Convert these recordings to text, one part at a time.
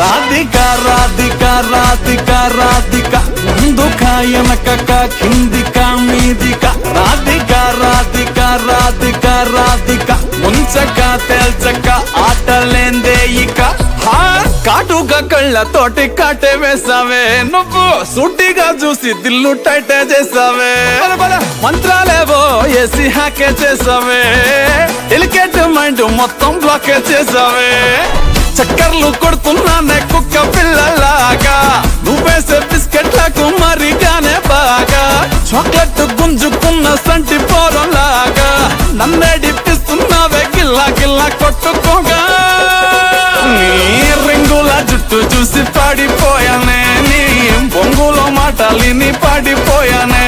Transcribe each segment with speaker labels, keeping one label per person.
Speaker 1: రాధిక రాధిక రాధిక రాధిక ముందుక వెనకక కిందిక మీదిక రాధిక రాధిక రాధిక రాధిక ముంచక తేల్చక ఆటలేందే ఇక కాటుగా కళ్ళతోటి కాటే వేసావే నువ్వు సూటిగా చూసి దిల్లు టైటే చేసావే మంత్రాలేవో ఏసి హ్యాకే చేసావే ఎలికేట్ మైండ్ మొత్తం బ్లాకే చేసావే చక్కర్లు కొడుతున్నానే కుక్క పిల్లలాగా నువ్వేసే బిస్కెట్లకు మరిగానే బాగా చాక్లెట్ గుంజుకున్న సంటి పోరలాగా నన్నేడిపిస్తున్నావే గిల్లా గిల్లా కొట్టుకోగా నీ రింగుల జుట్టు చూసి పాడిపోయానే నీ బొంగులో మాటలిని పాడిపోయానే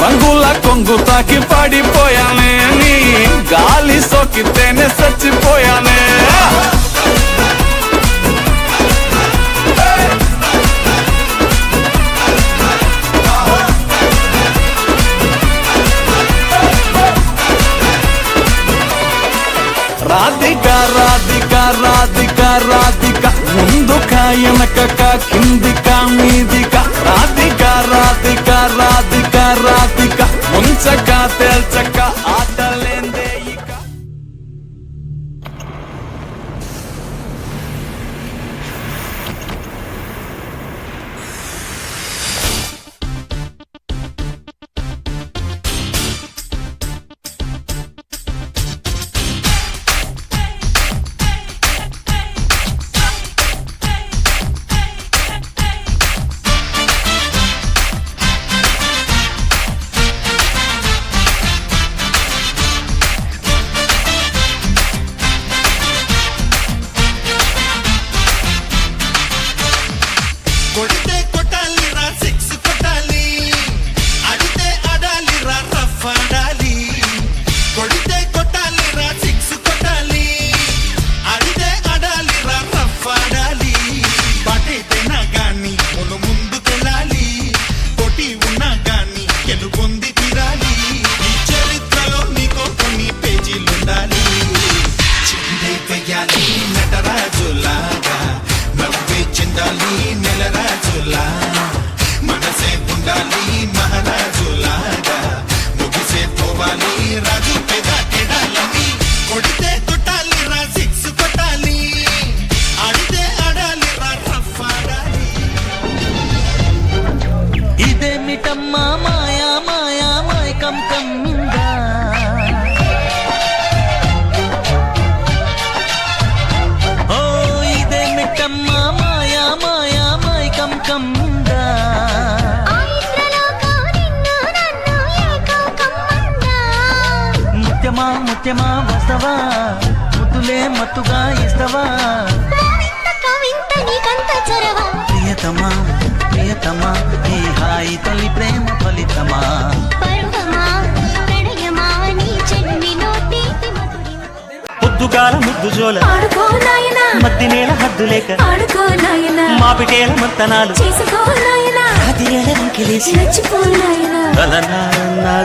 Speaker 1: రంగుల కొంగు తాకి పాడిపోయానే నీ గాలి సోకితేనే చచ్చిపోయానే రాధిక రాధిక రాధిక రాధిక ముందుక వెనకక కిందిక మీదిక రాధిక రాధిక రాధిక రాధిక ముంచక తేల్చక ఆటలేందే ఇక
Speaker 2: ముత్యమా వస్తవా ముద్దులే మత్తుగా ఇస్తవా ప్రియతమా ప్రియతమా ఈ హాయి తొలి ప్రేమ ఫలితమా పొద్దుగాల ముద్దు జోల మద్ది నేల హద్దు లేక మాపిటేల మంతనాలు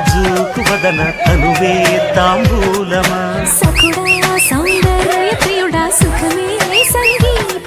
Speaker 2: జూకు వదన తనువే తాంబూలమా
Speaker 3: సకుడా సౌందర్య ప్రియుడా సుఖమే సంగీత